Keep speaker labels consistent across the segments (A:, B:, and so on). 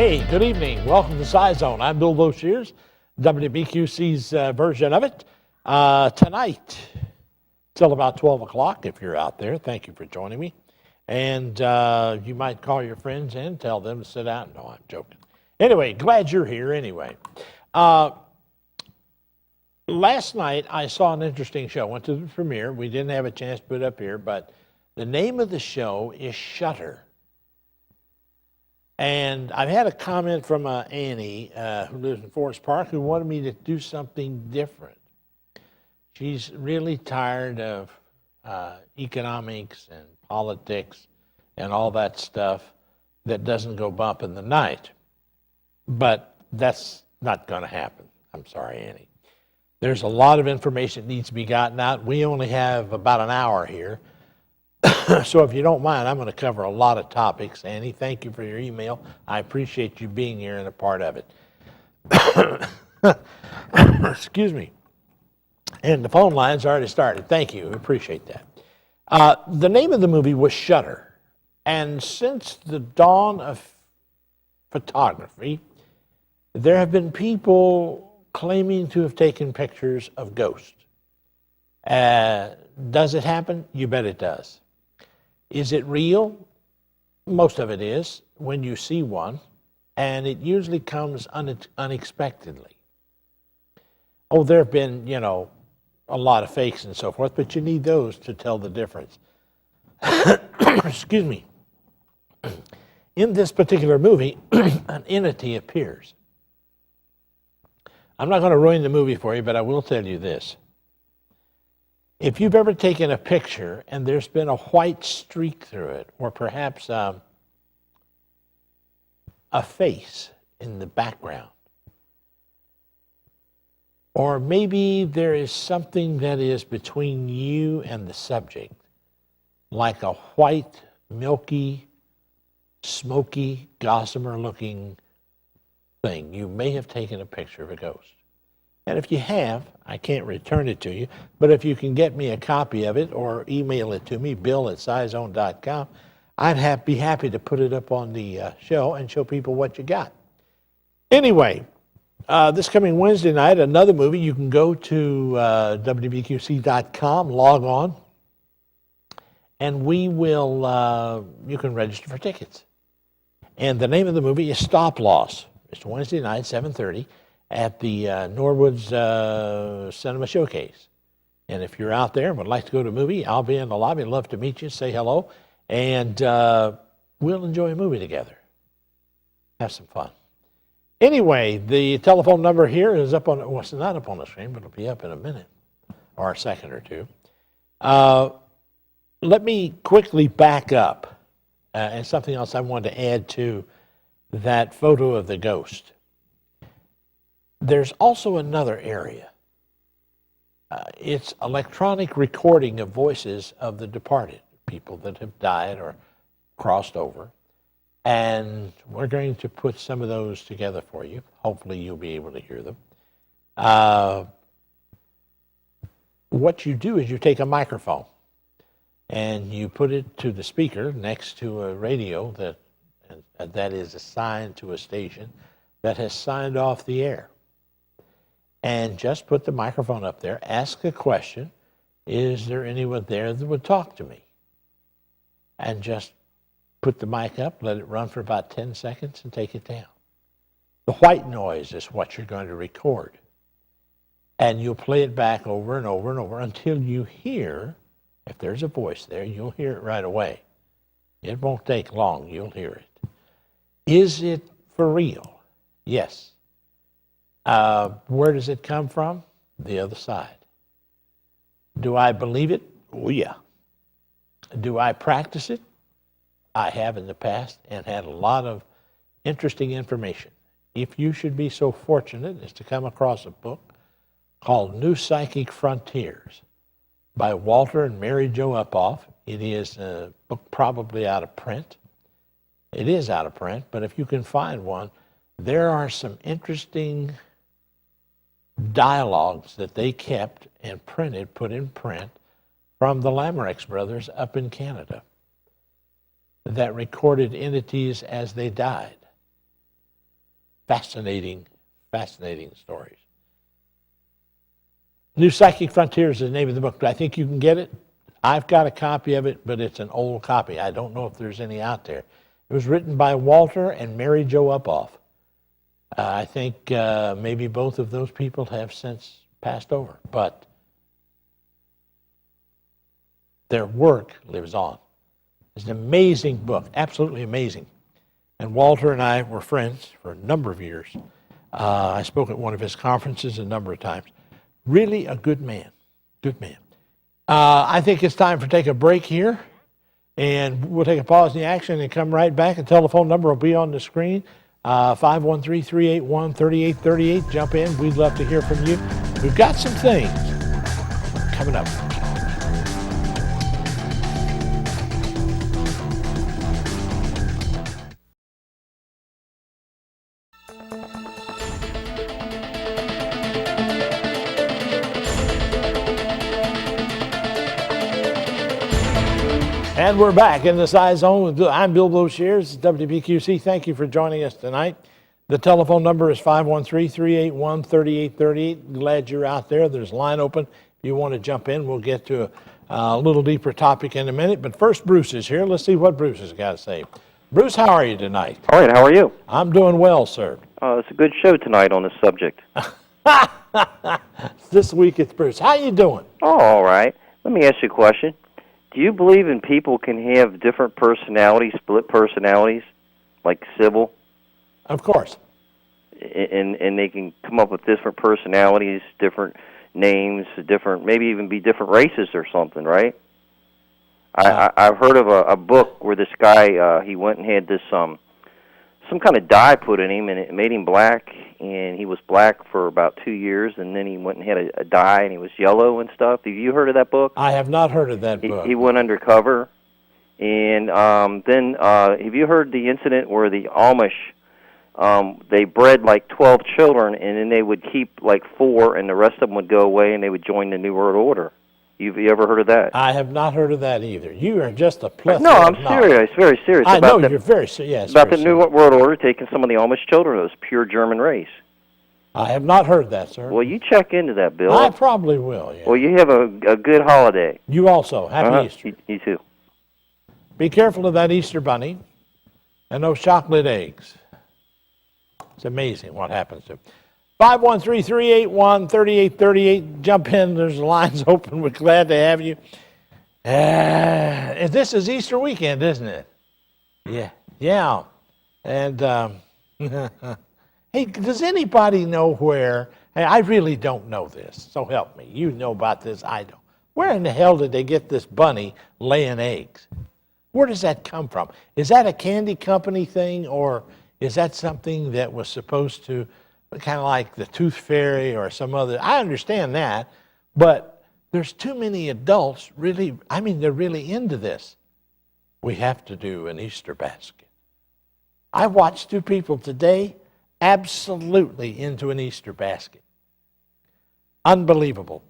A: Hey, good evening. Welcome to Scizone. I'm Bill Shears, WBQC's version of it. Tonight, till about 12 o'clock, if you're out there, thank you for joining me. And you might call your friends and tell them to sit down. No, I'm joking. Anyway, glad you're here anyway. Last night, I saw an interesting show. Went to the premiere. We didn't have a chance to put it up here, but the name of the show is Shutter. And I've had a comment from Annie, who lives in Forest Park, who wanted me to do something different. She's really tired of economics and politics and all that stuff that doesn't go bump in the night. But that's not going to happen. I'm sorry, Annie. There's a lot of information that needs to be gotten out. We only have about an hour here. So if you don't mind, I'm going to cover a lot of topics. Annie, thank you for your email. I appreciate you being here and a part of it. Excuse me. And the phone line's already started. Thank you. Appreciate that. The name of the movie was Shutter. And since the dawn of photography, there have been people claiming to have taken pictures of ghosts. Does it happen? You bet it does. Is it real? Most of it is when you see one, and it usually comes unexpectedly. Oh, there have been, a lot of fakes and so forth, but you need those to tell the difference. Excuse me. In this particular movie, an entity appears. I'm not going to ruin the movie for you, but I will tell you this. If you've ever taken a picture and there's been a white streak through it, or perhaps a face in the background, or maybe there is something that is between you and the subject, like a white, milky, smoky, gossamer-looking thing, you may have taken a picture of a ghost. And if you have, I can't return it to you, but if you can get me a copy of it or email it to me, bill@scizone.com, I'd be happy to put it up on the show and show people what you got. Anyway, this coming Wednesday night, another movie. You can go to WBQC.com, log on, and we will, you can register for tickets. And the name of the movie is Stop Loss. It's Wednesday night, 7:30. At the Norwood's Cinema Showcase. And if you're out there and would like to go to a movie, I'll be in the lobby. I'd love to meet you, say hello, and we'll enjoy a movie together. Have some fun. Anyway, the telephone number here is up on, well, it's not up on the screen, but it'll be up in a minute or a second or two. Let me quickly back up, and something else I wanted to add to that photo of the ghost. There's also another area. It's electronic recording of voices of the departed, people that have died or crossed over. And we're going to put some of those together for you. Hopefully you'll be able to hear them. What you do is you take a microphone and you put it to the speaker next to a radio that is assigned to a station that has signed off the air. And just put the microphone up there, ask a question, is there anyone there that would talk to me? And just put the mic up, let it run for about 10 seconds and take it down. The white noise is what you're going to record. And you'll play it back over and over and over until you hear, if there's a voice there, you'll hear it right away. It won't take long, you'll hear it. Is it for real? Yes. Where does it come from? The other side. Do I believe it? Oh, yeah. Do I practice it? I have in the past and had a lot of interesting information. If you should be so fortunate as to come across a book called New Psychic Frontiers by Walter and Mary Jo Uphoff, it is a book probably out of print. It is out of print, but if you can find one, there are some interesting dialogues that they kept and printed, put in print, from the Lamorex brothers up in Canada that recorded entities as they died. fascinating, fascinating stories. New Psychic Frontiers is the name of the book. I think you can get it. I've got a copy of it, but it's an old copy. I don't know if there's any out there. It was written by Walter and Mary Jo Uphoff. I think maybe both of those people have since passed over, but their work lives on. It's an amazing book, absolutely amazing. And Walter and I were friends for a number of years. I spoke at one of his conferences a number of times. Really a good man, good man. I think it's time to take a break here, and we'll take a pause in the action and come right back. The telephone number will be on the screen, 513-381-3838. Jump in. We'd love to hear from you. We've got some things coming up. And we're back in the Scizone. I'm Bill Boshears, WBQC. Thank you for joining us tonight. The telephone number is 513-381-3838. Glad you're out there. There's a line open. If you want to jump in, we'll get to a little deeper topic in a minute. But first, Bruce is here. Let's see what Bruce has got to say. Bruce, how are you tonight?
B: All right, how are you?
A: I'm doing well, sir.
B: It's a good show tonight on this subject.
A: This week it's Bruce. How you doing?
B: Oh, all right. Let me ask you a question. Do you believe in people can have different personalities, split personalities, like Sybil?
A: Of course.
B: And they can come up with different personalities, different names, different, maybe even be different races or something, right? I've heard of a book where this guy, he went and had this some kind of dye put in him, and it made him black, and he was black for about 2 years, and then he went and had a dye, and he was yellow and stuff. Have you heard of that book?
A: I have not heard of that book.
B: He went undercover, and then have you heard the incident where the Amish, they bred like 12 children, and then they would keep like 4, and the rest of them would go away, and they would join the New World Order? You ever heard of that?
A: I have not heard of that either. You are just a plethora.
B: No, I'm serious, very serious.
A: I know you're very serious.
B: About the New World Order taking some of the Amish children. It was pure German race.
A: I have not heard that, sir.
B: Well, you check into that, Bill.
A: I probably will, yeah.
B: Well, you have a good holiday.
A: You also. Happy Easter.
B: You too.
A: Be careful of that Easter bunny and those chocolate eggs. It's amazing what happens to them. 513-381-3838. Jump in. There's lines open. We're glad to have you. This is Easter weekend, isn't it? Yeah. And hey, does anybody know where? Hey, I really don't know this, so help me. You know about this. I don't. Where in the hell did they get this bunny laying eggs? Where does that come from? Is that a candy company thing, or is that something that was supposed to, kind of like the Tooth Fairy or some other? I understand that, but there's too many adults really, they're really into this. We have to do an Easter basket. I watched 2 people today absolutely into an Easter basket. Unbelievable.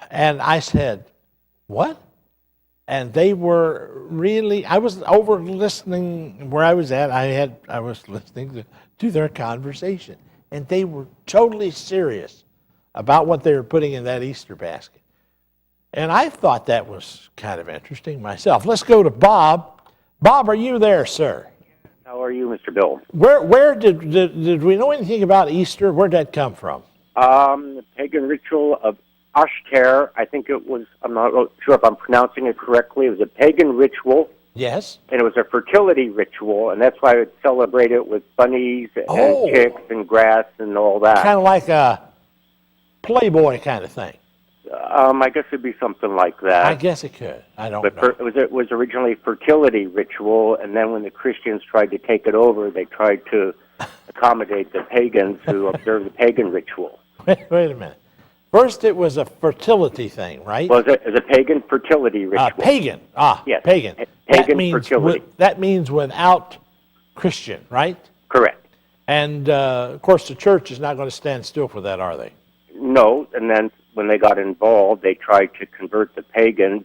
A: And I said, what? And they were really, I was over listening where I was at. I was listening to their conversation. And they were totally serious about what they were putting in that Easter basket. And I thought that was kind of interesting myself. Let's go to Bob. Bob, are you there, sir?
C: How are you, Mr. Bill?
A: Where did we know anything about Easter? Where'd that come from?
C: The pagan ritual of Ashtar, I think it was, I'm not sure if I'm pronouncing it correctly. It was a pagan ritual.
A: Yes.
C: And it was a fertility ritual, and that's why I would celebrate it with bunnies and chicks and grass and all that.
A: Kind of like a Playboy kind of thing.
C: I guess it'd be something like that.
A: I guess it could. I don't know.
C: It was originally a fertility ritual, and then when the Christians tried to take it over, they tried to accommodate the pagans who observed the pagan ritual.
A: Wait a minute. First, it was a fertility thing, right?
C: Well, it was a pagan fertility ritual.
A: Pagan.
C: Yes.
A: Pagan.
C: Pagan fertility.
A: That means without Christian, right?
C: Correct.
A: And, of course, the church is not going to stand still for that, are they?
C: No, and then when they got involved, they tried to convert the pagans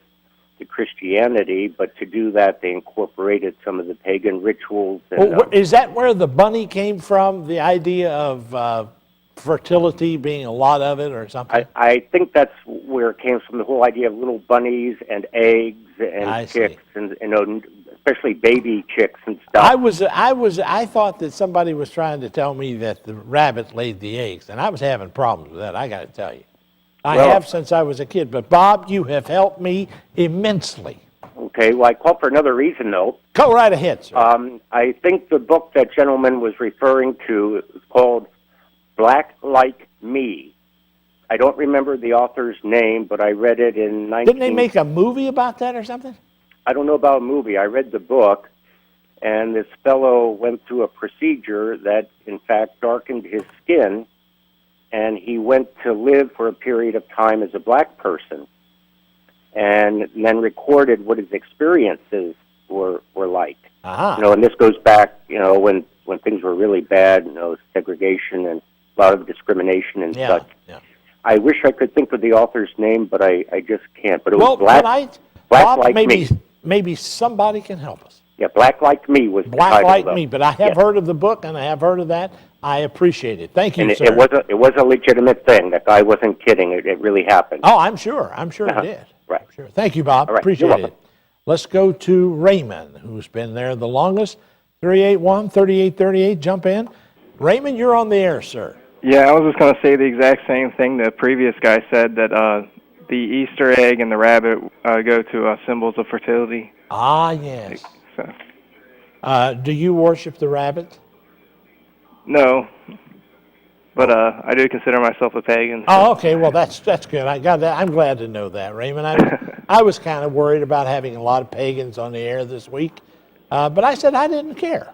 C: the Christianity, but to do that, they incorporated some of the pagan rituals. And,
A: Well, is that where the bunny came from? The idea of fertility being a lot of it, or something?
C: I think that's where it came from. The whole idea of little bunnies and eggs and
A: I
C: chicks,
A: see.
C: and especially baby chicks and stuff.
A: I thought that somebody was trying to tell me that the rabbit laid the eggs, and I was having problems with that. I got to tell you, I have since I was a kid. But Bob, you have helped me immensely.
C: Okay, well, I called for another reason, though.
A: Go right ahead, sir.
C: I think the book that gentleman was referring to is called Black Like Me. I don't remember the author's name, but I read it in 19...
A: Didn't they make a movie about that or something?
C: I don't know about a movie. I read the book, and this fellow went through a procedure that, in fact, darkened his skin, and he went to live for a period of time as a black person, and then recorded what his experiences were like.
A: Uh-huh.
C: And this goes back, when things were really bad, segregation and a lot of discrimination and such.
A: Yeah.
C: I wish I could think of the author's name, but I just can't. But it was Black
A: Bob,
C: Like Me.
A: Maybe somebody can help us.
C: Yeah, Black Like Me was the
A: Black
C: title,
A: Like
C: though.
A: Me, but I have heard of the book, and I have heard of that. I appreciate it. Thank you,
C: And
A: sir.
C: it was a legitimate thing. That guy wasn't kidding. It really happened.
A: Oh, I'm sure. I'm sure it did.
C: Right.
A: I'm sure. Thank you, Bob.
C: All right.
A: Appreciate
C: You're
A: it.
C: welcome.
A: Let's go to Raymond, who's been there the longest. 381-3838. Jump in. Raymond, you're on the air, sir.
D: Yeah, I was just going to say the exact same thing the previous guy said, that the Easter egg and the rabbit go to symbols of fertility.
A: Ah, yes.
D: So.
A: Do you worship the rabbit?
D: No, but I do consider myself a pagan. So.
A: Oh, okay. Well, that's good. I got that. I'm glad to know that, Raymond. I was kind of worried about having a lot of pagans on the air this week, but I said I didn't care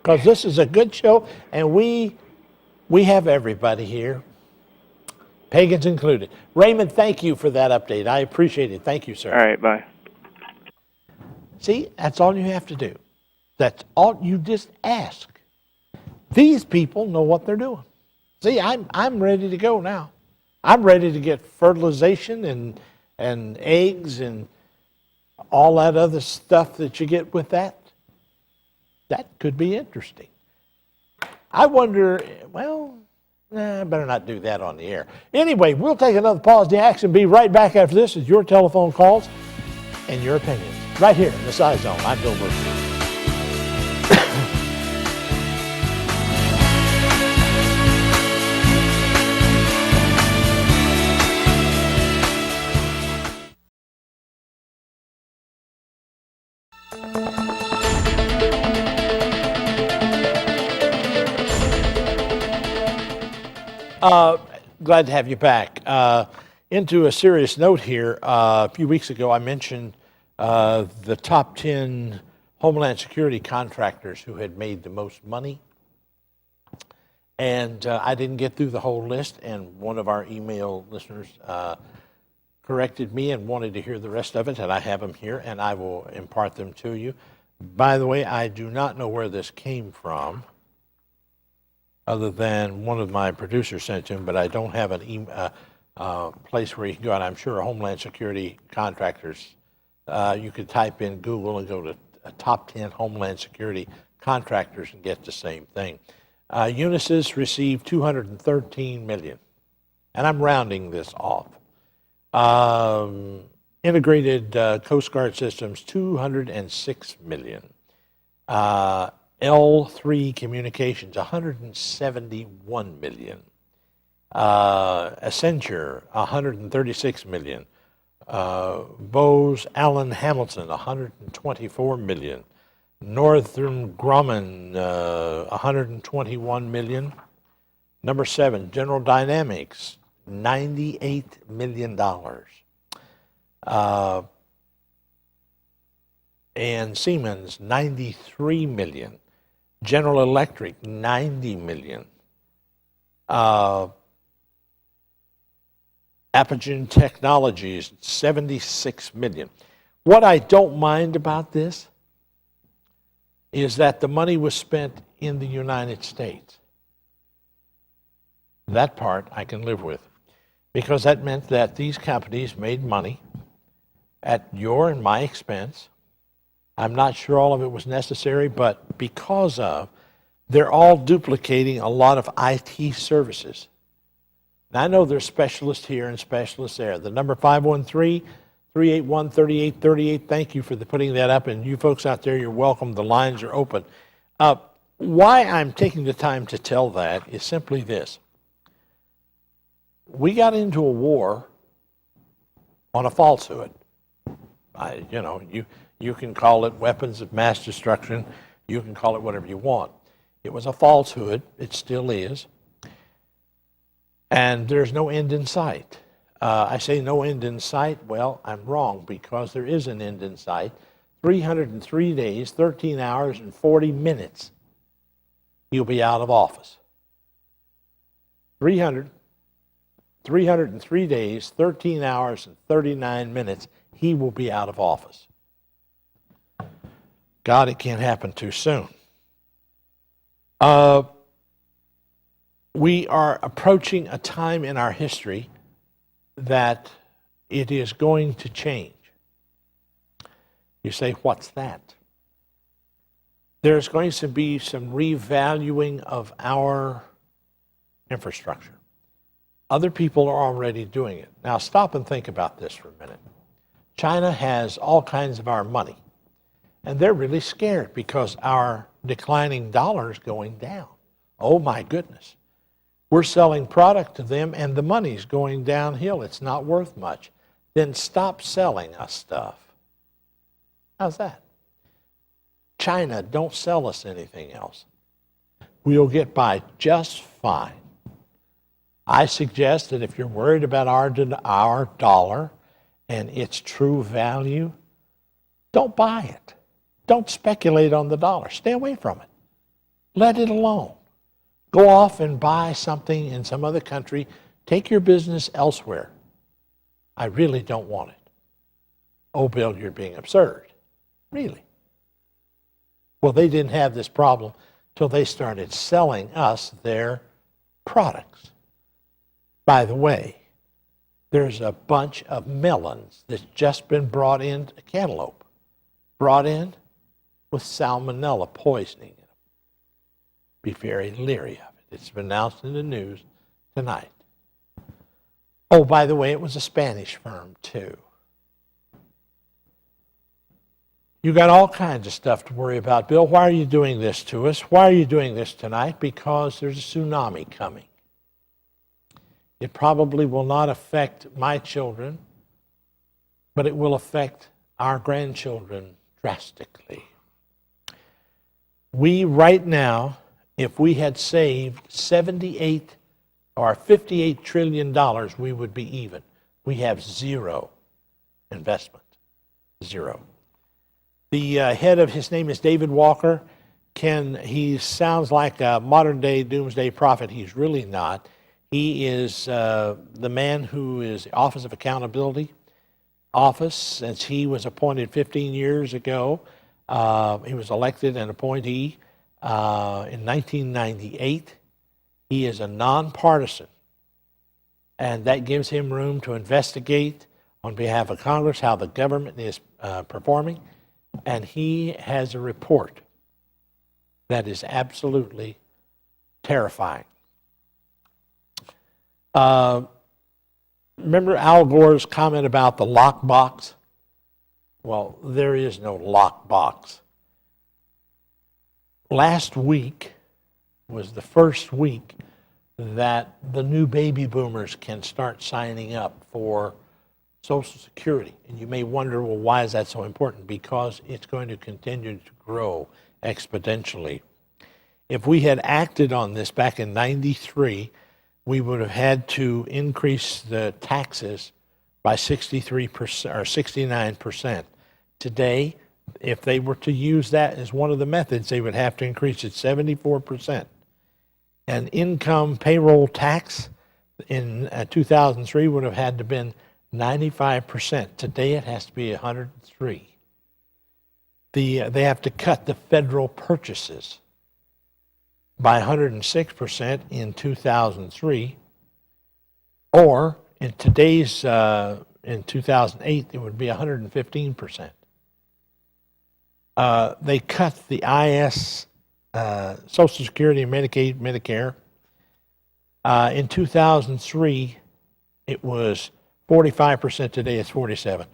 A: because this is a good show, and we have everybody here, pagans included. Raymond, thank you for that update. I appreciate it. Thank you, sir.
D: All right, bye.
A: See, that's all you have to do. That's all you just ask. These people know what they're doing. See, I'm ready to go now. I'm ready to get fertilization and eggs and all that other stuff that you get with that. That could be interesting. I wonder, I better not do that on the air. Anyway, we'll take another pause. The action. Be right back after this with your telephone calls and your opinions. Right here in the Scizone. I'm Bill Murphy. Glad to have you back. Into a serious note here, a few weeks ago I mentioned the top 10 Homeland Security contractors who had made the most money. And I didn't get through the whole list, and one of our email listeners corrected me and wanted to hear the rest of it, and I have them here, and I will impart them to you. By the way, I do not know where this came from, other than one of my producers sent to him, but I don't have an place where you can go, and I'm sure Homeland Security contractors, you could type in Google and go to top 10 Homeland Security contractors and get the same thing. Unisys received $213 million, and I'm rounding this off. Integrated Coast Guard Systems, $206 million. L3 Communications, $171 million. Accenture, $136 million. Bose Allen Hamilton, $124 million. Northrop Grumman, $121 million. Number 7, General Dynamics, $98 million. And Siemens, $93 million. General Electric, $90 million. Apogen Technologies, $76 million. What I don't mind about this is that the money was spent in the United States. That part I can live with, because that meant that these companies made money at your and my expense. I'm not sure all of it was necessary, but because of, they're all duplicating a lot of IT services. And I know there's specialists here and specialists there. The number 513-381-3838, thank you for putting that up. And you folks out there, you're welcome. The lines are open. Why I'm taking the time to tell that is simply this. We got into a war on a falsehood. You can call it weapons of mass destruction. You can call it whatever you want. It was a falsehood. It still is. And there's no end in sight. I say no end in sight. Well, I'm wrong, because there is an end in sight. 303 days, 13 hours, and 40 minutes, he'll be out of office. 303 days, 13 hours, and 39 minutes, he will be out of office. God, it can't happen too soon. We are approaching a time in our history that it is going to change. You say, what's that? There's going to be some revaluing of our infrastructure. Other people are already doing it. Now stop and think about this for a minute. China has all kinds of our money, and they're really scared because our declining dollar is going down. Oh my goodness. We're selling product to them and the money's going downhill. It's not worth much. Then stop selling us stuff. How's that? China, don't sell us anything else. We'll get by just fine. I suggest that if you're worried about our dollar and its true value, don't buy it. Don't speculate on the dollar. Stay away from it. Let it alone. Go off and buy something in some other country. Take your business elsewhere. I really don't want it. Oh, Bill, you're being absurd. Really? Well, they didn't have this problem till they started selling us their products. By the way, there's a bunch of melons that's just been brought in, cantaloupe, brought in with salmonella poisoning. Be very leery of it. It's been announced in the news tonight. Oh, by the way, it was a Spanish firm, too. You got all kinds of stuff to worry about. Bill, why are you doing this to us? Why are you doing this tonight? Because there's a tsunami coming. It probably will not affect my children, but it will affect our grandchildren drastically. We, right now, if we had saved $78 or $58 trillion, we would be even. We have zero investment. Zero. The head of his name is David Walker. He sounds like a modern-day doomsday prophet. He's really not. He is the man who is the Office of Accountability office, since he was appointed 15 years ago. He was elected an appointee in 1998. He is a nonpartisan, and that gives him room to investigate on behalf of Congress how the government is performing, and he has a report that is absolutely terrifying. Remember Al Gore's comment about the lockbox? Well, there is no lockbox. Last week was the first week that the new baby boomers can start signing up for Social Security. And you may wonder, well, why is that so important? Because it's going to continue to grow exponentially. If we had acted on this back in '93, we would have had to increase the taxes by 63% or 69%. Today, if they were to use that as one of the methods, they would have to increase it 74%. And income payroll tax in 2003 would have had to been 95%. Today, it has to be 103. They have to cut the federal purchases by 106% in 2003, or in today's in 2008, it would be 115%. They cut the IS, Social Security, Medicaid, Medicare. In 2003, it was 45%. Today it's 47%.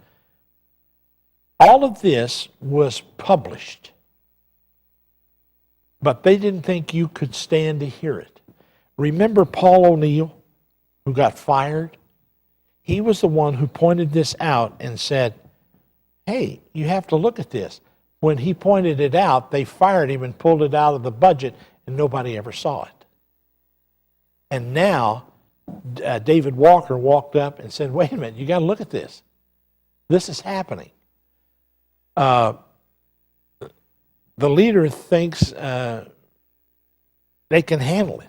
A: All of this was published, but they didn't think you could stand to hear it. Remember Paul O'Neill, who got fired? He was the one who pointed this out and said, hey, you have to look at this. When he pointed it out, they fired him and pulled it out of the budget, and nobody ever saw it. And now, David Walker walked up and said, wait a minute, you got to look at this. This is happening. The leader thinks they can handle it.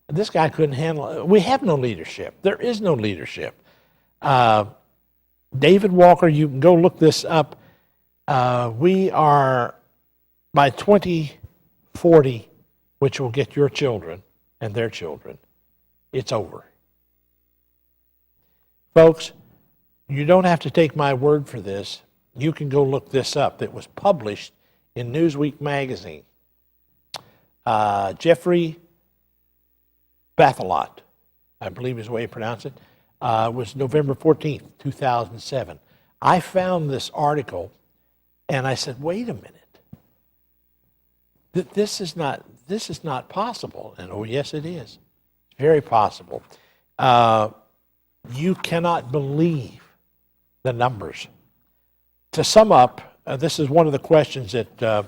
A: This guy couldn't handle it. We have no leadership. There is no leadership. David Walker, you can go look this up. We are, by 2040, which will get your children and their children, it's over. Folks, you don't have to take my word for this. You can go look this up. It was published in Newsweek magazine. Jeffrey Bathelot, I believe is the way you pronounce it, was November 14th, 2007. I found this article and I said, wait a minute. This is not possible. And oh, yes, it is. It's very possible. You cannot believe the numbers. To sum up, this is one of the questions that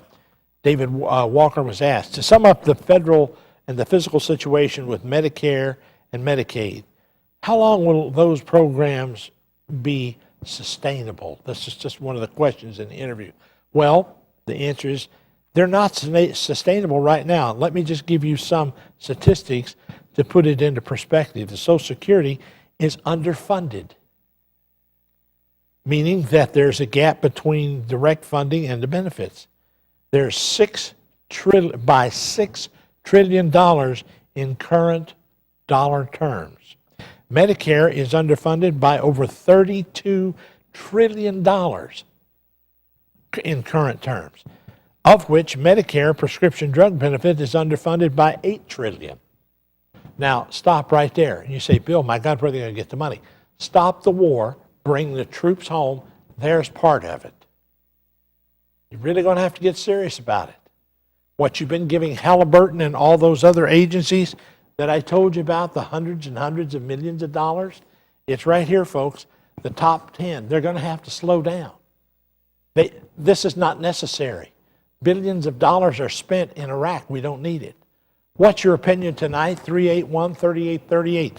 A: David Walker was asked. To sum up the federal and the fiscal situation with Medicare and Medicaid, how long will those programs be sustainable? This is just one of the questions in the interview. Well, the answer is they're not sustainable right now. Let me just give you some statistics to put it into perspective. The Social Security is underfunded, meaning that there's a gap between direct funding and the benefits. There's $6 trillion in current dollar terms. Medicare is underfunded by over $32 trillion in current terms, of which Medicare prescription drug benefit is underfunded by $8 trillion. Now, stop right there. And you say, Bill, my God, where are they going to get the money? Stop the war, bring the troops home. There's part of it. You're really going to have to get serious about it. What you've been giving Halliburton and all those other agencies that I told you about, the hundreds and hundreds of millions of dollars, it's right here, folks. The top 10, they're going to have to slow down. This is not necessary. Billions of dollars are spent in Iraq. We don't need it. What's your opinion tonight? 381-3838.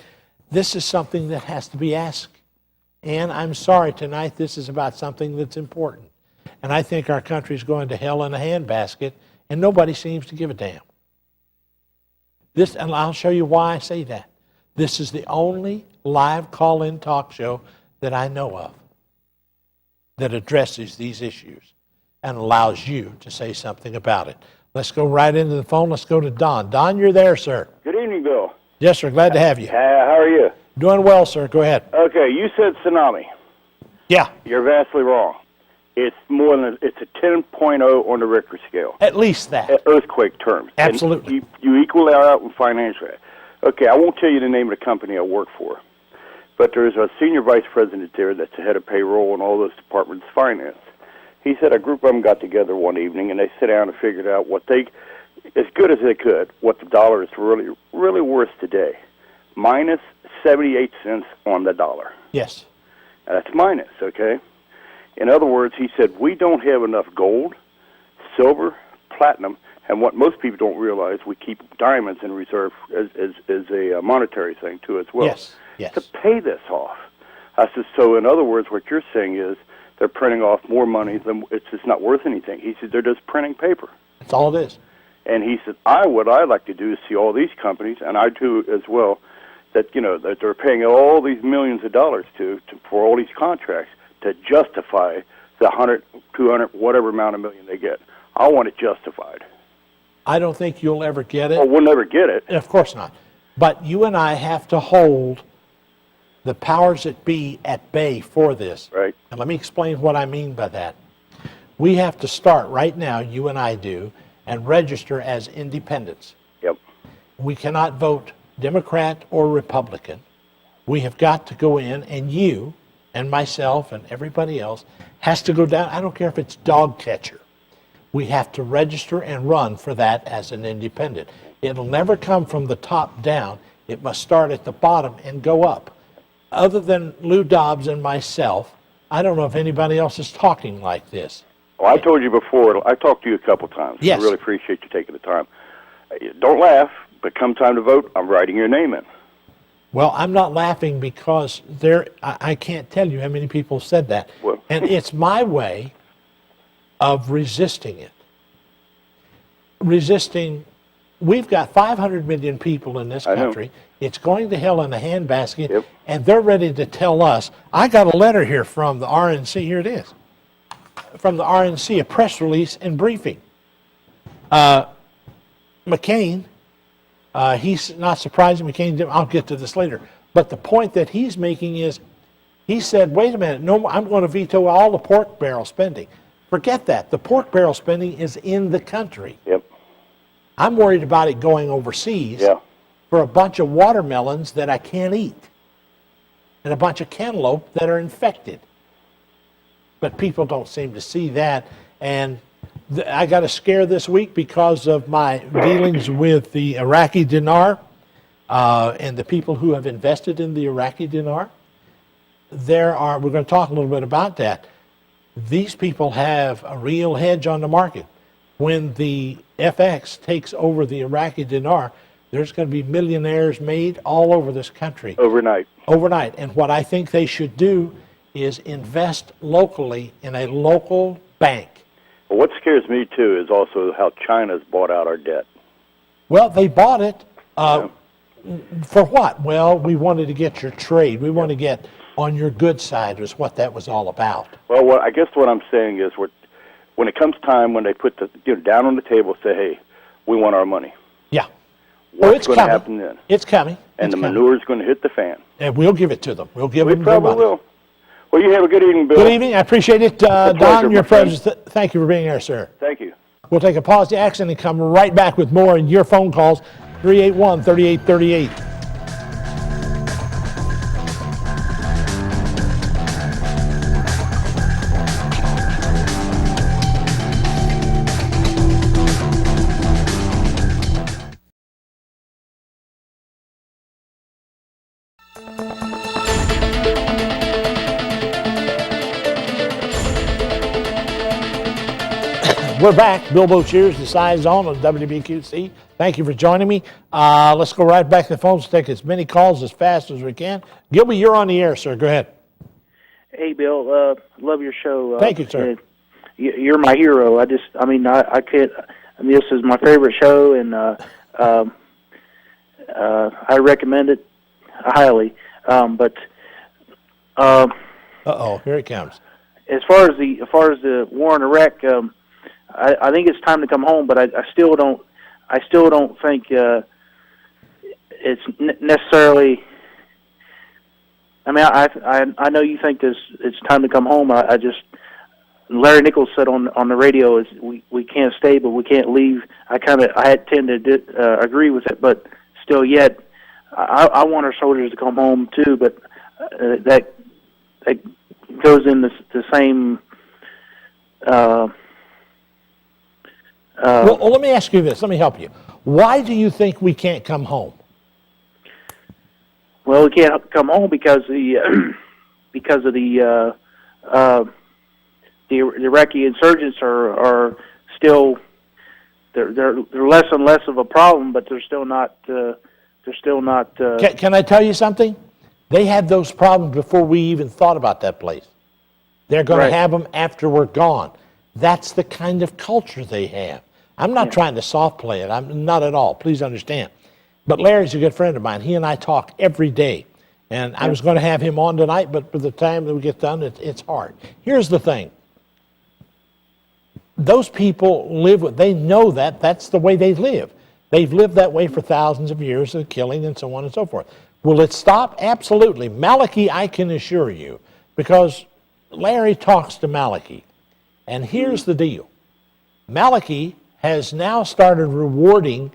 A: This is something that has to be asked. And I'm sorry, tonight this is about something that's important. And I think our country's going to hell in a handbasket, and nobody seems to give a damn. And I'll show you why I say that. This is the only live call-in talk show that I know of that addresses these issues and allows you to say something about it. Let's go right into the phone. Let's go to Don. Don, you're there, sir.
E: Good evening, Bill.
A: Yes, sir. Glad to have you.
E: How are you?
A: Doing well, sir. Go ahead.
E: Okay, you said tsunami.
A: Yeah.
E: You're vastly wrong. It's it's a 10.0 on the Richter scale.
A: At least that.
E: Earthquake terms.
A: Absolutely.
E: And you equal out in financially. Okay, I won't tell you the name of the company I work for, but there's a senior vice president there that's the head of payroll and all those departments of finance. He said a group of them got together one evening and they sat down and figured out what they, as good as they could, what the dollar is really, really worth today. Minus 78 cents on the dollar.
A: Yes.
E: Now, that's minus, okay? In other words, he said, we don't have enough gold, silver, platinum, and what most people don't realize, we keep diamonds in reserve as a monetary thing, too, as well.
A: Yes, yes.
E: To pay this off. I said, so in other words, what you're saying is they're printing off more money than it's just not worth anything. He said, they're just printing paper.
A: That's all it is.
E: And he said, what I'd like to do is see all these companies, and I do as well, that, you know, that they're paying all these millions of dollars to for all these contracts to justify the 100, 200, whatever amount of million they get. I want it justified.
A: I don't think you'll ever get it.
E: Well, we'll never get it.
A: Of course not. But you and I have to hold the powers that be at bay for this.
E: Right.
A: And let me explain what I mean by that. We have to start right now, you and I do, and register as independents.
E: Yep.
A: We cannot vote Democrat or Republican. We have got to go in, and you and myself and everybody else has to go down. I don't care if it's dog catcher. We have to register and run for that as an independent. It'll never come from the top down. It must start at the bottom and go up. Other than Lou Dobbs and myself, I don't know if anybody else is talking like this.
E: Well, I told you before, I talked to you a couple times.
A: Yes.
E: I really appreciate you taking the time. Don't laugh, but come time to vote, I'm writing your name in.
A: Well, I'm not laughing because I can't tell you how many people said that.
E: Well.
A: And it's my way of resisting it. We've got 500 million people in this country. It's going to hell in a handbasket,
E: Yep.
A: and they're ready to tell us. I got a letter here from the RNC. Here it is. From the RNC, a press release and briefing. McCain, he's not surprising. McCain, I'll get to this later. But the point that he's making is, he said, wait a minute, no, I'm going to veto all the pork barrel spending. Forget that. The pork barrel spending is in the country.
E: Yep.
A: I'm worried about it going overseas for a bunch of watermelons that I can't eat and a bunch of cantaloupe that are infected. But people don't seem to see that. And I got a scare this week because of my dealings with the Iraqi dinar and the people who have invested in the Iraqi dinar. We're going to talk a little bit about that. These people have a real hedge on the market. When the FX takes over the Iraqi dinar, there's going to be millionaires made all over this country.
E: Overnight.
A: And what I think they should do is invest locally in a local bank.
E: Well, what scares me, too, is also how China's bought out our debt.
A: Well, they bought it for what? Well, we wanted to get your trade. We want to get on your good side was what that was all about.
E: Well, I guess what I'm saying is when it comes time when they put down on the table, say, hey, we want our money.
A: Yeah.
E: What's going to happen then?
A: It's coming.
E: And the manure's going to hit the fan.
A: And we'll give it to them. We'll give
E: We
A: them their
E: probably
A: money.
E: will. Well, you have a good evening, Bill.
A: Good evening. I appreciate it. Don, your presence. Thank you for being here, sir.
E: Thank you.
A: We'll take a pause to action and come right back with more in your phone calls, 381-3838. We're back. Bill Bocheers, the Scizone on WBQC. Thank you for joining me. Let's go right back to the phones, take as many calls as fast as we can. Gilby, you're on the air, sir. Go ahead.
F: Hey, Bill. Love your show.
A: Thank you, sir.
F: You're my hero. I can't. This is my favorite show, and I recommend it highly.
A: Here it comes.
F: As far as the war in Iraq, I think it's time to come home, but I still don't think it's necessarily. I mean, I know you think it's time to come home. I just Larry Nichols said on the radio is we can't stay, but we can't leave. I tend to agree with it, but still, yet I want our soldiers to come home too. But that goes in the same.
A: Well, let me ask you this. Let me help you. Why do you think we can't come home?
F: Well, we can't come home because of the Iraqi insurgents are still they're less and less of a problem, but they're still not.
A: Can I tell you something? They had those problems before we even thought about that place. They're going to have them after we're gone. That's the kind of culture they have. I'm not trying to soft play it. I'm not at all. Please understand. But Larry's a good friend of mine. He and I talk every day. And I was going to have him on tonight, but by the time that we get done, it's hard. Here's the thing. Those people they know that. That's the way they live. They've lived that way for thousands of years of killing and so on and so forth. Will it stop? Absolutely. Malachi, I can assure you, because Larry talks to Malachi. And here's the deal. Malachi has now started rewarding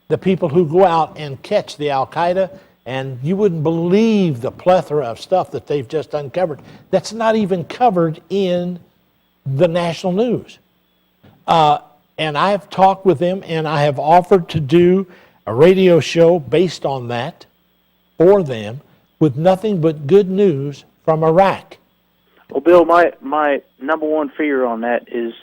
A: the people who go out and catch the Al-Qaeda, and you wouldn't believe the plethora of stuff that they've just uncovered that's not even covered in the national news. And I've talked with them, and I have offered to do a radio show based on that for them with nothing but good news from Iraq.
F: Well, Bill, my number one fear on that is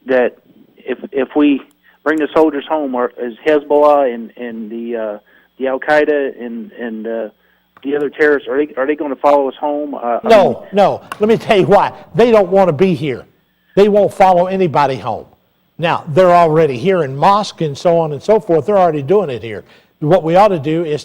F: that if we bring the soldiers home, is Hezbollah and the Al Qaeda and the other terrorists, are they going to follow us home?
A: No. Let me tell you why. They don't want to be here. They won't follow anybody home. Now, they're already here in mosque and so on and so forth. They're already doing it here. What we ought to do is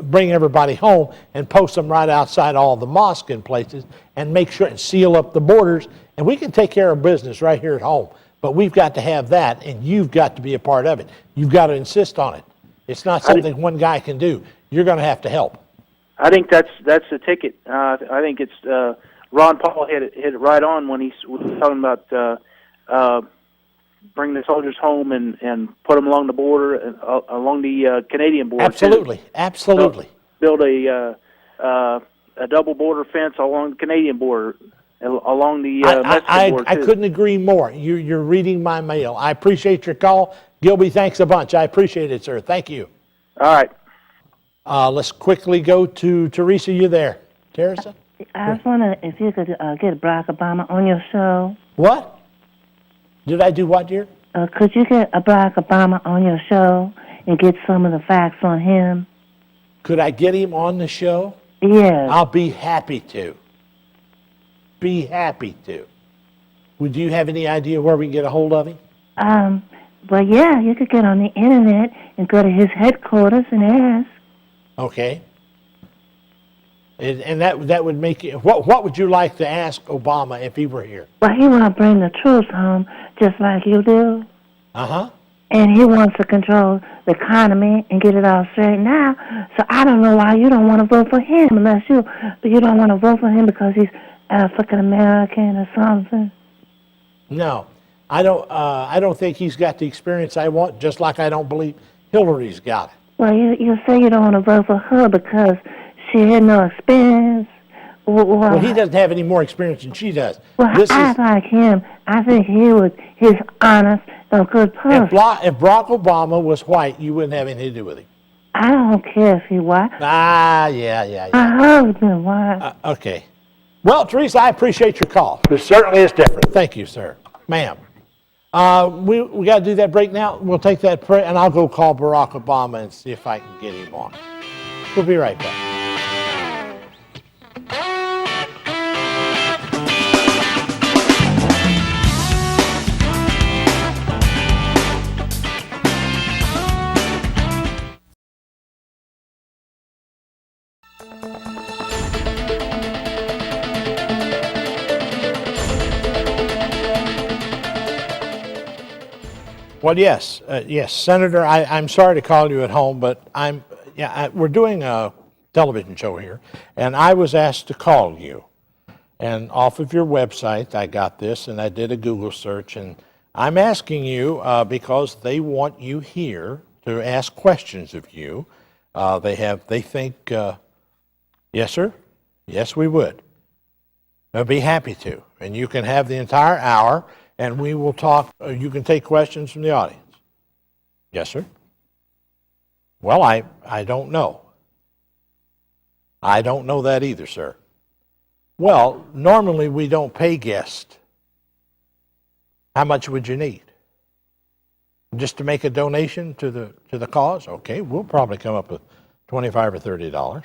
A: bring everybody home and post them right outside all the mosques and places and make sure and seal up the borders. And we can take care of business right here at home. But we've got to have that, and you've got to be a part of it. You've got to insist on it. It's not something one guy can do. You're going to have to help.
F: I think that's the ticket. I think it's Ron Paul hit it right on when he was talking about bring the soldiers home and put them along the border, along the Canadian border.
A: Absolutely.
F: Build a double border fence along the Canadian border, along the Mexican border,
A: I couldn't agree more. You're reading my mail. I appreciate your call. Gilby, thanks a bunch. I appreciate it, sir. Thank you.
F: All right.
A: Let's quickly go to Teresa. You there? Teresa?
G: I was wondering if you could get Barack Obama on your show.
A: What? Did I do what, dear?
G: Could you get Barack Obama on your show and get some of the facts on him?
A: Could I get him on the show?
G: Yes.
A: I'll be happy to. Would you have any idea where we can get a hold of him?
G: Well, yeah, you could get on the internet and go to his headquarters and ask.
A: Okay. And that would make it. What would you like to ask Obama if he were here?
G: Well, he want to bring the troops home just like you do.
A: Uh-huh.
G: And he wants to control the economy and get it all straightened out. So I don't know why you don't want to vote for him but you don't want to vote for him because he's African American or something.
A: No, I don't think he's got the experience I want. Just like I don't believe Hillary's got it.
G: Well, you say you don't want to vote for her because she had no experience.
A: Well, he doesn't have any more experience than she does.
G: Well, I like him. I think he's honest and a good person.
A: If Barack Obama was white, you wouldn't have anything to do with him.
G: I don't care if he's white.
A: Yeah.
G: My husband white.
A: Okay. Well, Teresa, I appreciate your call. It certainly is different. Thank you, sir. Ma'am. We got to do that break now. We'll take that and I'll go call Barack Obama and see if I can get him on. We'll be right back. Well, yes, Senator. I'm sorry to call you at home, but we're doing a television show here, and I was asked to call you. And off of your website, I got this, and I did a Google search, and I'm asking you because they want you here to ask questions of you. They think, yes, sir, yes, we would. I'd be happy to, and you can have the entire hour. And we will talk. You can take questions from the audience. Yes, sir? Well, I don't know. I don't know that either, sir. Well, normally we don't pay guests. How much would you need? Just to make a donation to the cause? Okay, we'll probably come up with $25 or $30.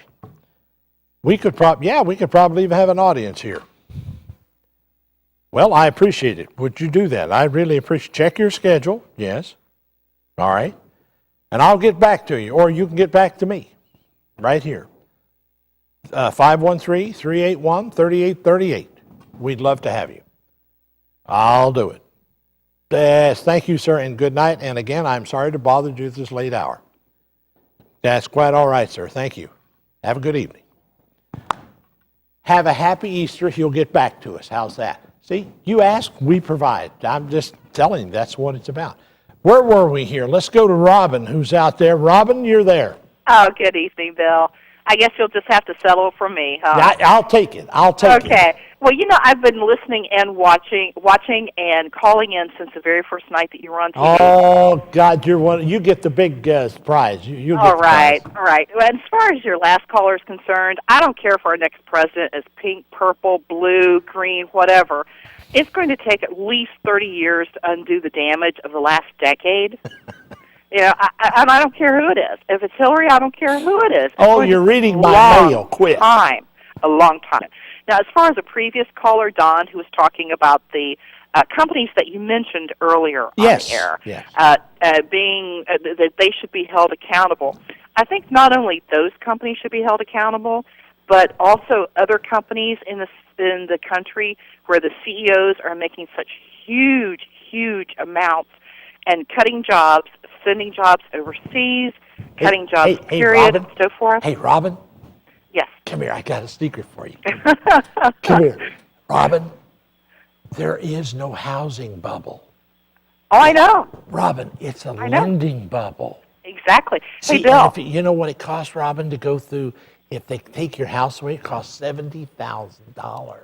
A: We could probably even have an audience here. Well, I appreciate it. Would you do that? I really appreciate. Check your schedule. Yes. All right. And I'll get back to you, or you can get back to me right here. 513-381-3838. We'd love to have you. I'll do it. Yes, thank you, sir, and good night. And again, I'm sorry to bother you at this late hour. That's quite all right, sir. Thank you. Have a good evening. Have a happy Easter. He'll get back to us. How's that? See, you ask, we provide. I'm just telling you, that's what it's about. Where were we here? Let's go to Robin, who's out there. Robin, you're there.
H: Oh, good evening, Bill. I guess you'll just have to settle for me, huh?
A: I'll take it. I'll take it.
H: Okay. Well, I've been listening and watching and calling in since the very first night that you were on TV.
A: Oh, God, you're one. You get the big prize. You get
H: All
A: the
H: right,
A: prize.
H: all right. Well, as far as your last caller is concerned, I don't care if our next president is pink, purple, blue, green, whatever. It's going to take at least 30 years to undo the damage of the last decade. I don't care who it is. If it's Hillary, I don't care who it is.
A: Oh, you're reading my mail. Quit.
H: A long time. Now, as far as a previous caller, Don, who was talking about the companies that you mentioned earlier on the air, that they should be held accountable. I think not only those companies should be held accountable, but also other companies in the country where the CEOs are making such huge amounts and cutting jobs, sending jobs overseas, cutting jobs, period,
A: Robin,
H: and so forth.
A: Hey, Robin.
H: Yes.
A: Come here. I got a secret for you. Come here. Robin, there is no housing bubble.
H: Oh, I know.
A: Robin, it's a lending bubble.
H: Exactly.
A: See,
H: hey, Bill.
A: You know what it costs, Robin, to go through, if they take your house away, it costs $70,000.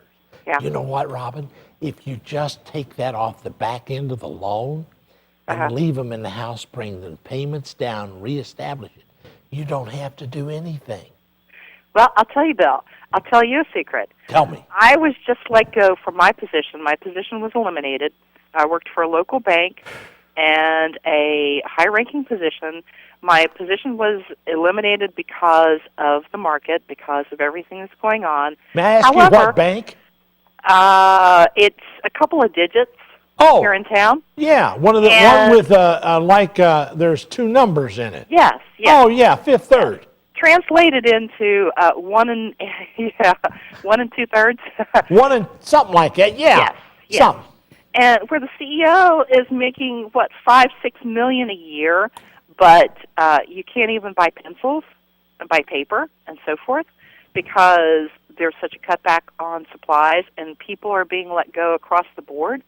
H: Yeah.
A: You know what, Robin? If you just take that off the back end of the loan and leave them in the house, bring the payments down, reestablish it, you don't have to do anything.
H: Well, I'll tell you, Bill. I'll tell you a secret.
A: Tell me.
H: I was just let go from my position. My position was eliminated. I worked for a local bank and a high-ranking position. My position was eliminated because of the market, because of everything that's going on.
A: May I ask you what bank?
H: It's a couple of digits here in town.
A: Yeah, one with there's two numbers in it.
H: Yes.
A: Oh yeah, Fifth Third.
H: Translated into 1 and 2/3.
A: 1 and something like that. Yeah.
H: Yes.
A: Something.
H: And where the CEO is making $5-6 million a year, but you can't even buy pencils and buy paper and so forth because there's such a cutback on supplies and people are being let go across the board.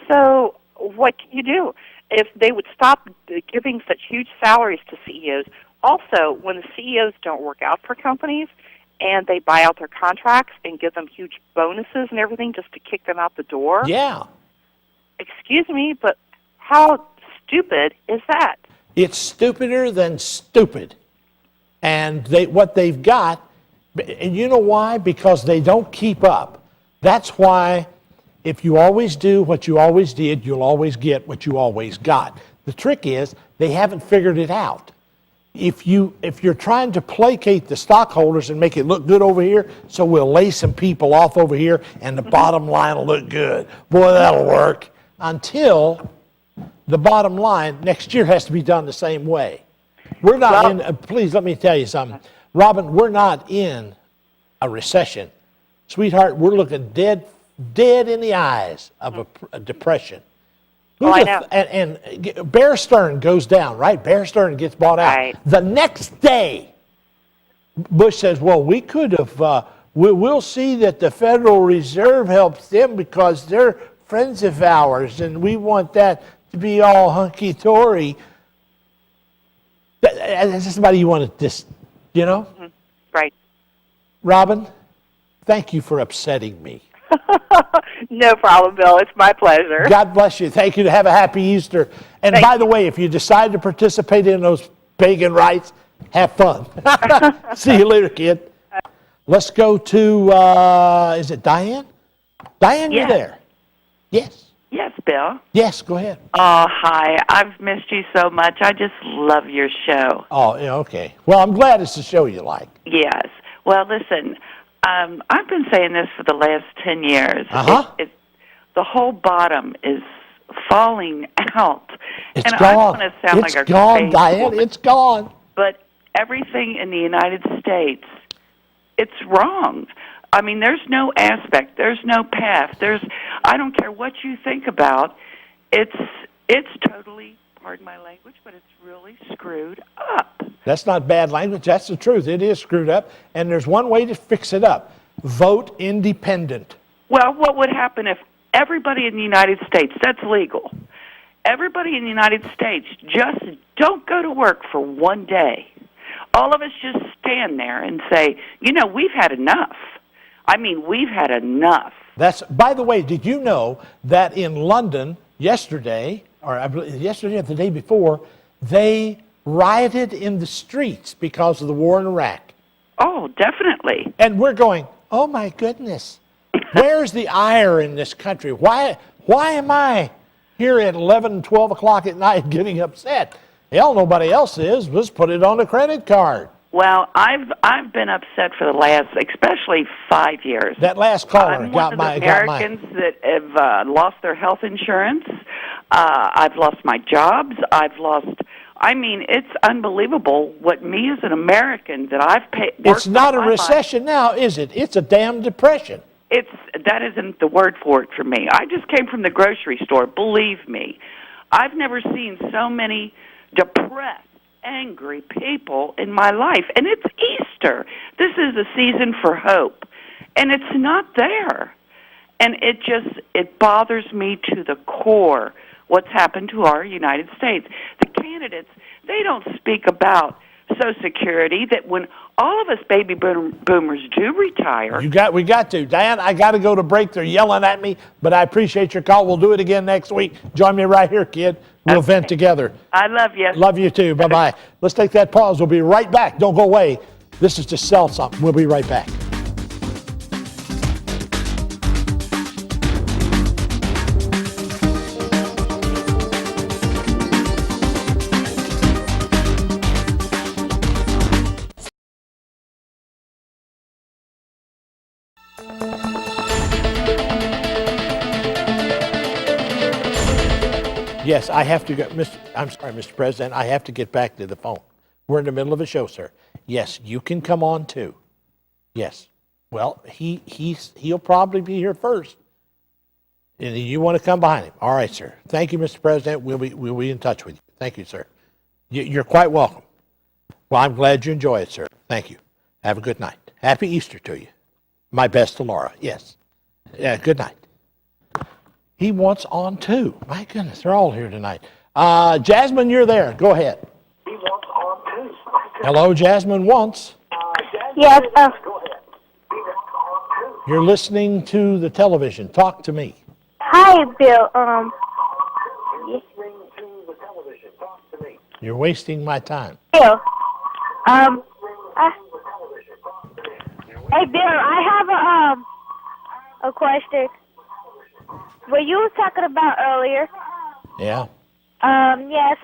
H: So what can you do? If they would stop giving such huge salaries to CEOs, also when the CEOs don't work out for companies and they buy out their contracts and give them huge bonuses and everything just to kick them out the door.
A: Yeah.
H: Excuse me, but how stupid is that?
A: It's stupider than stupid. And what they've got, and you know why? Because they don't keep up. That's why if you always do what you always did, you'll always get what you always got. The trick is they haven't figured it out. If you're trying to placate the stockholders and make it look good over here, so we'll lay some people off over here and the bottom line will look good. Boy, that'll work. Until the bottom line next year has to be done the same way. We're not please let me tell you something. Robin, we're not in a recession. Sweetheart, we're looking dead in the eyes of a depression.
H: I know.
A: And Bear Stearns goes down, right? Bear Stearns gets bought out.
H: Right.
A: The next day, Bush says, well, we could have, we'll see that the Federal Reserve helps them because they're friends of ours, and we want that to be all hunky-dory. That's somebody you want to just,
H: Right.
A: Robin, thank you for upsetting me.
H: No problem, Bill. It's my pleasure.
A: God bless you. Thank you. Have a happy Easter. And by the way, if you decide to participate in those pagan rites, have fun. See you later, kid. Let's go to, is it Diane? Diane, you're there. Yes.
I: Yes, Bill.
A: Yes, go ahead.
I: Oh, hi. I've missed you so much. I just love your show.
A: Oh, yeah, okay. Well, I'm glad it's a show you like.
I: Yes. Well, listen, I've been saying this for the last 10 years. The whole bottom is falling out.
A: It's
I: and
A: gone.
I: I don't want to sound
A: it's
I: like a
A: gone,
I: crazy
A: Diane.
I: woman,
A: It's gone.
I: But everything in the United States, it's wrong. I mean, there's no aspect, there's no path, I don't care what you think about, it's totally, pardon my language, but it's really screwed up.
A: That's not bad language. That's the truth. It is screwed up, and there's one way to fix it up. Vote independent.
I: Well, what would happen if everybody in the United States, that's legal, everybody in the United States just don't go to work for one day? All of us just stand there and say, we've had enough. I mean, we've had enough.
A: By the way, did you know that in London yesterday, or yesterday or the day before, they rioted in the streets because of the war in Iraq?
I: Oh, definitely.
A: And we're going, oh my goodness, where's the ire in this country? Why am I here at 11, 12 o'clock at night getting upset? Hell, nobody else is. Let's put it on a credit card.
I: Well, I've been upset for the last, especially 5 years.
A: That last caller
I: I'm one of the Americans that have lost their health insurance. I've lost my jobs. It's unbelievable what me as an American that I've paid.
A: It's not a recession now, is it? It's a damn depression.
I: That isn't the word for it for me. I just came from the grocery store. Believe me, I've never seen so many depressed, angry people in my life. And it's Easter. This is a season for hope. And it's not there. And it bothers me to the core what's happened to our United States. The candidates, they don't speak about Social Security, that when all of us baby boomers do retire.
A: We got to. Diane, I got to go to break. They're yelling at me, but I appreciate your call. We'll do it again next week. Join me right here, kid. We'll vent together.
I: I love you.
A: Love you too. Bye-bye. Let's take that pause. We'll be right back. Don't go away. This is To Sell Something. We'll be right back. Yes, I have to go. I'm sorry, Mr. President. I have to get back to the phone. We're in the middle of a show, sir. Yes, you can come on too. Yes. Well, he'll probably be here first. And you want to come behind him. All right, sir. Thank you, Mr. President. We'll be in touch with you. Thank you, sir. You're quite welcome. Well, I'm glad you enjoy it, sir. Thank you. Have a good night. Happy Easter to you. My best to Laura. Yes. Yeah, good night. He wants on too. My goodness, they're all here tonight. Jasmine, you're there. Go ahead. He wants on too. Hello, Jasmine once.
J: Yes.
A: You're listening to the television. Talk to me.
J: Hi, Bill.
A: You're wasting my time.
J: Bill. Hey, Bill. I have a question. What you were talking about earlier.
A: Yeah.
J: Yes.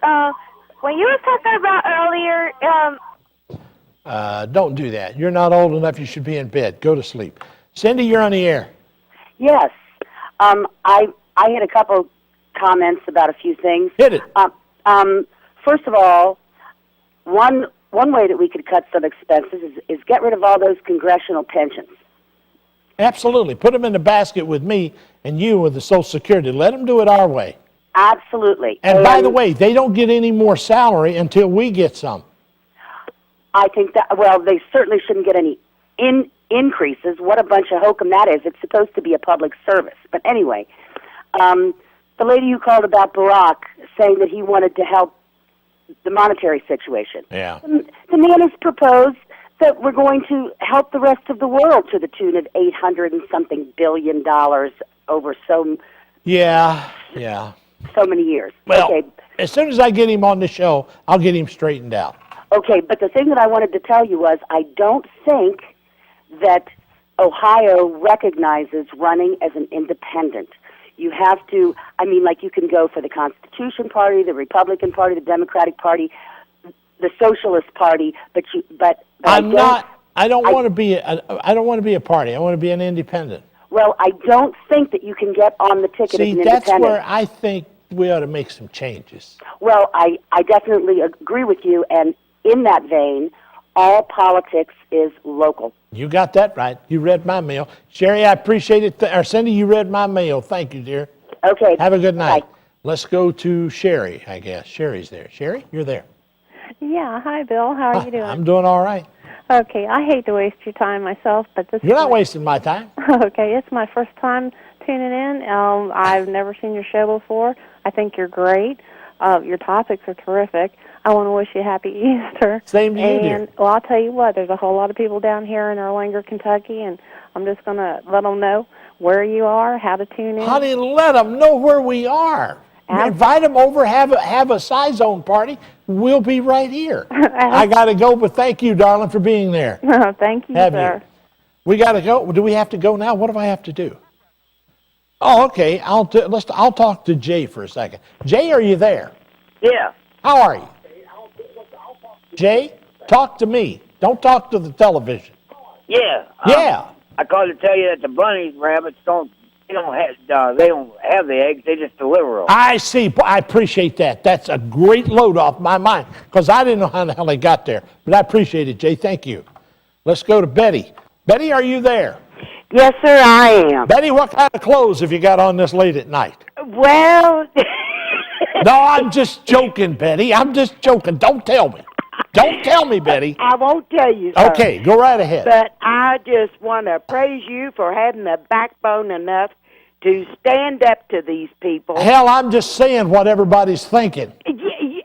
J: When you were talking about earlier.
A: Don't do that. You're not old enough. You should be in bed. Go to sleep. Cindy, you're on the air.
K: Yes. I had a couple comments about a few things.
A: Hit it.
K: First of all, one way that we could cut some expenses is get rid of all those congressional pensions.
A: Absolutely. Put them in the basket with me and you with the Social Security. Let them do it our way.
K: Absolutely.
A: And by the way, they don't get any more salary until we get some.
K: I think that, well, they certainly shouldn't get any increases. What a bunch of hokum that is. It's supposed to be a public service. But anyway, the lady who called about Barack saying that he wanted to help the monetary situation.
A: Yeah.
K: The man has proposed that we're going to help the rest of the world to the tune of $800 and something billion over so many years.
A: Well,
K: okay.
A: As soon as I get him on the show, I'll get him straightened out.
K: Okay, but the thing that I wanted to tell you was I don't think that Ohio recognizes running as an independent. You have to, like you can go for the Constitution Party, the Republican Party, the Democratic Party, the Socialist Party, but I don't want to be a party. I want to be an independent.
C: Well, I don't think that you can get on the ticket as an independent.
A: See, that's where I think we ought to make some changes.
C: Well, I definitely agree with you, and in that vein, all politics is local.
A: You got that right. You read my mail. Sherry, I appreciate it. Or Cindy, you read my mail. Thank you, dear.
C: Okay.
A: Have a good night.
C: Bye.
A: Let's go to Sherry, I guess. Sherry's there. Sherry, you're there.
L: Yeah, hi, Bill. How are you doing?
A: I'm doing all right.
L: Okay, I hate to waste your time myself, but this
A: You're not wasting my time.
L: Okay, it's my first time tuning in. I've never seen your show before. I think you're great. Your topics are terrific. I want to wish you a happy Easter.
A: Same to you, dear.
L: And, well, I'll tell you what, there's a whole lot of people down here in Erlanger, Kentucky, and I'm just going to let them know where you are, how to tune in.
A: Honey, let them know where we are. Invite them over, have a Scizone party. We'll be right here. I got to go, but thank you, darling, for being there.
L: Thank you,
A: Have
L: sir.
A: you? We got to go. Do we have to go now? What do I have to do? Oh, okay. I'll talk to Jay for a second. Jay, are you there?
M: Yeah.
A: How are you? Jay, talk to me. Don't talk to the television.
M: Yeah.
A: Yeah.
M: I called to tell you that the bunny rabbits they don't have the eggs. They just deliver them.
A: I see. I appreciate that. That's a great load off my mind because I didn't know how the hell they got there. But I appreciate it, Jay. Thank you. Let's go to Betty. Betty, are you there?
N: Yes, sir, I am.
A: Betty, what kind of clothes have you got on this late at night?
N: Well...
A: No, I'm just joking, Betty. I'm just joking. Don't tell me. Don't tell me, Betty.
N: I won't tell you, sir.
A: Okay, go right ahead.
N: But I just want to praise you for having the backbone enough to stand up to these people.
A: Hell, I'm just saying what everybody's thinking.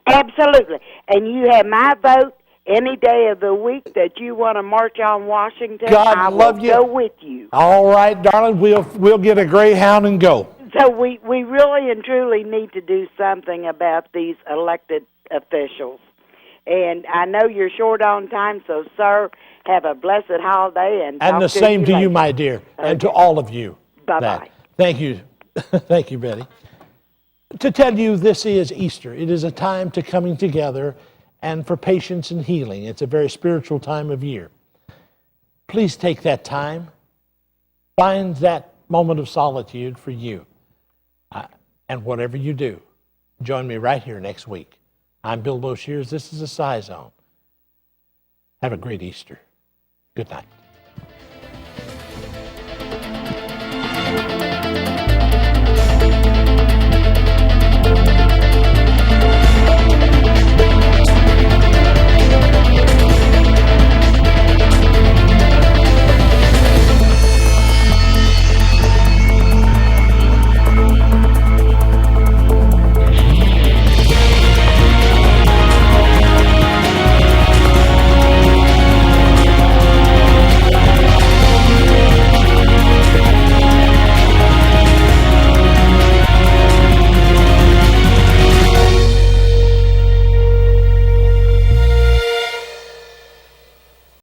N: Absolutely. And you have my vote any day of the week that you want to march on Washington.
A: God
N: I
A: love
N: will
A: you.
N: go with you.
A: All right, darling. We'll get a Greyhound and go.
N: So we really and truly need to do something about these elected officials. And I know you're short on time, so, sir, have a blessed holiday. And
A: the same to
N: later.
A: you, my dear, and to all of you.
N: Bye-bye.
A: Thank you. Thank you, Betty. To tell you, this is Easter. It is a time to coming together and for patience and healing. It's a very spiritual time of year. Please take that time. Find that moment of solitude for you. And whatever you do, join me right here next week. I'm Bill Boshears. This is a Scizone. Have a great Easter. Good night.